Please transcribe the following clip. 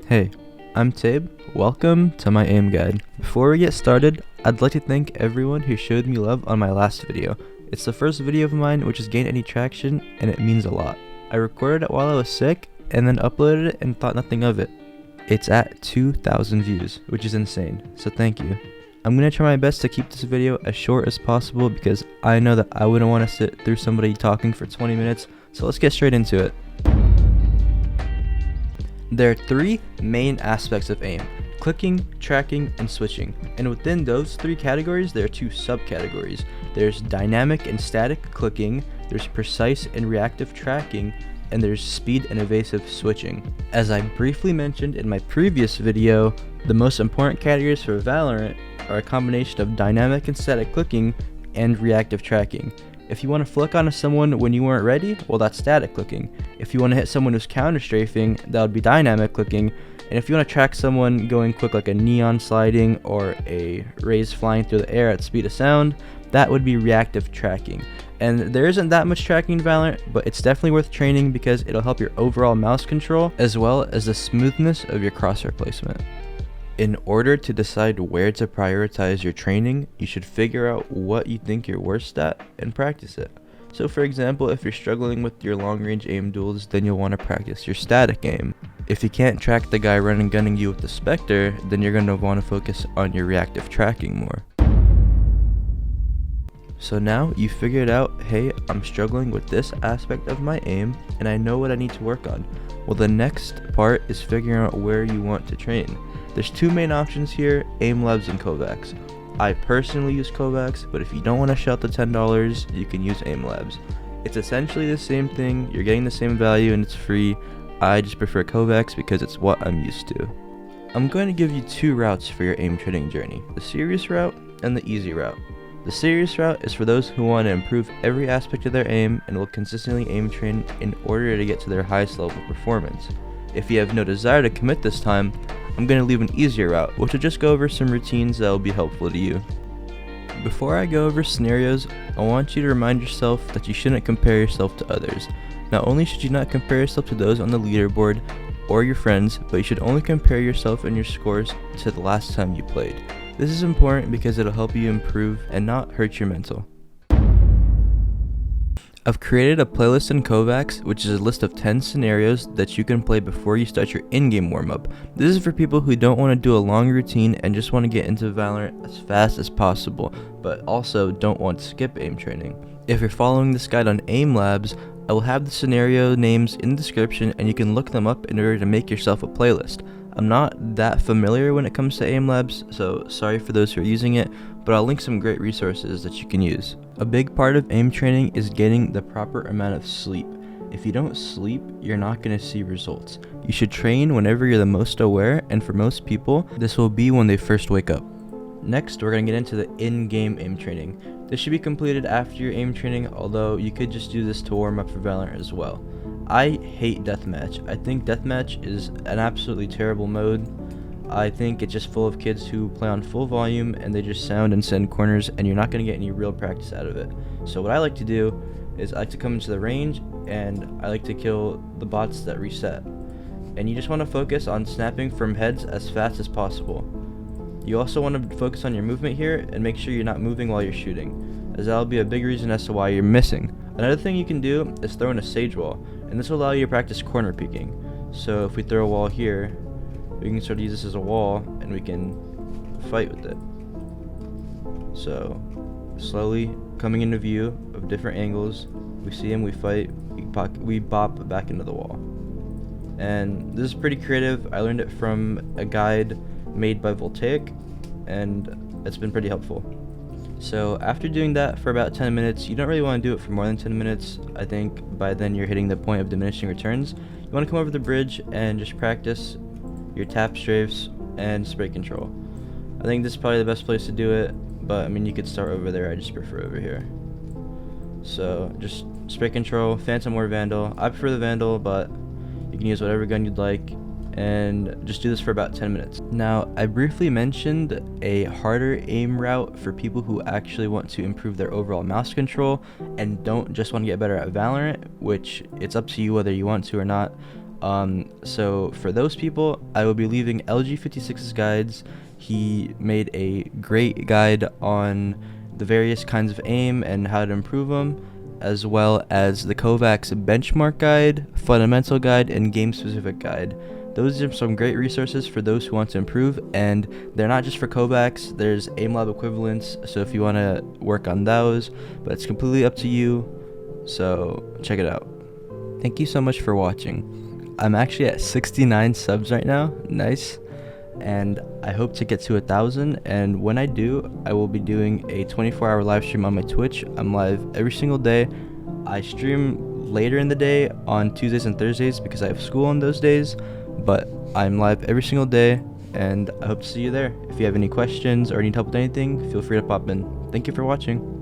Hey, I'm Tabe. Welcome to my aim guide. Before we get started, I'd like to thank everyone who showed me love on my last video. It's the first video of mine which has gained any traction, and it means a lot. I recorded it while I was sick, and then uploaded it and thought nothing of it. It's at 2,000 views, which is insane, so thank you. I'm going to try my best to keep this video as short as possible because I know that I wouldn't want to sit through somebody talking for 20 minutes, so let's get straight into it. There are three main aspects of aim: clicking, tracking, and switching. And within those three categories, there are two subcategories. There's dynamic and static clicking, there's precise and reactive tracking, and there's speed and evasive switching. As I briefly mentioned in my previous video, the most important categories for Valorant are a combination of dynamic and static clicking and reactive tracking. If you want to flick onto someone when you weren't ready, well, that's static clicking. If you want to hit someone who's counter strafing, that would be dynamic clicking. And if you want to track someone going quick like a neon sliding or a raise flying through the air at speed of sound, that would be reactive tracking. And there isn't that much tracking in Valorant, but it's definitely worth training because it'll help your overall mouse control as well as the smoothness of your crosshair placement. In order to decide where to prioritize your training, you should figure out what you think you're worst at and practice it. So for example, if you're struggling with your long range aim duels, then you'll want to practice your static aim. If you can't track the guy running gunning you with the Spectre, then you're going to want to focus on your reactive tracking more. So now you figured out, hey, I'm struggling with this aspect of my aim and I know what I need to work on. Well, the next part is figuring out where you want to train. There's two main options here, aimlabs and kovaaks. I personally use kovaaks, but if you don't want to shell out the $10, you can use aimlabs. It's essentially the same thing, you're getting the same value and it's free. I just prefer kovaaks because it's what I'm used to. I'm going to give you two routes for your aim training journey, the serious route and the easy route. The serious route is for those who want to improve every aspect of their aim and will consistently aim train in order to get to their highest level of performance. If you have no desire to commit this time, I'm going to leave an easier route, which will just go over some routines that will be helpful to you. Before I go over scenarios, I want you to remind yourself that you shouldn't compare yourself to others. Not only should you not compare yourself to those on the leaderboard or your friends, but you should only compare yourself and your scores to the last time you played. This is important because it'll help you improve and not hurt your mental. I've created a playlist in kovaaks, which is a list of 10 scenarios that you can play before you start your in-game warm-up. This is for people who don't want to do a long routine and just want to get into Valorant as fast as possible, but also don't want to skip aim training. If you're following this guide on aimlabs, I will have the scenario names in the description and you can look them up in order to make yourself a playlist. I'm not that familiar when it comes to aimlabs, so sorry for those who are using it, but I'll link some great resources that you can use. A big part of aim training is getting the proper amount of sleep. If you don't sleep, you're not going to see results. You should train whenever you're the most aware, and for most people, this will be when they first wake up. Next, we're going to get into the in-game aim training. This should be completed after your aim training, although you could just do this to warm up for Valorant as well. I hate deathmatch. I think deathmatch is an absolutely terrible mode. I think it's just full of kids who play on full volume and they just sound and send corners and you're not going to get any real practice out of it. So what I like to do is I like to come into the range and I like to kill the bots that reset. And you just want to focus on snapping from heads as fast as possible. You also want to focus on your movement here and make sure you're not moving while you're shooting, as that'll be a big reason as to why you're missing. Another thing you can do is throw in a sage wall, and this will allow you to practice corner peeking. So if we throw a wall here, we can sort of use this as a wall and we can fight with it. So slowly coming into view of different angles, we see him, we fight, we bop back into the wall. And this is pretty creative. I learned it from a guide made by Voltaic and it's been pretty helpful. So after doing that for about 10 minutes, you don't really want to do it for more than 10 minutes. I think by then you're hitting the point of diminishing returns. You want to come over the bridge and just practice your tap strafes and spray control. I think this is probably the best place to do it, but I mean you could start over there, I just prefer over here. So just spray control, phantom or vandal. I prefer the vandal, but you can use whatever gun you'd like. And just do this for about 10 minutes. Now, I briefly mentioned a harder aim route for people who actually want to improve their overall mouse control and don't just want to get better at Valorant, which it's up to you whether you want to or not. So for those people, I will be leaving LG56's guides. He made a great guide on the various kinds of aim and how to improve them, as well as the kovaaks benchmark guide, fundamental guide, and game specific guide. Those are some great resources for those who want to improve, and they're not just for kovaaks. There's aimlab equivalents, so if you want to work on those, but it's completely up to you, so check it out. Thank you so much for watching. I'm actually at 69 subs right now. Nice. And I hope to get to 1,000, and when I do, I will be doing a 24-hour live stream on my Twitch. I'm live every single day. I stream later in the day on Tuesdays and Thursdays because I have school on those days, but I'm live every single day, and I hope to see you there. If you have any questions or need help with anything, feel free to pop in. Thank you for watching.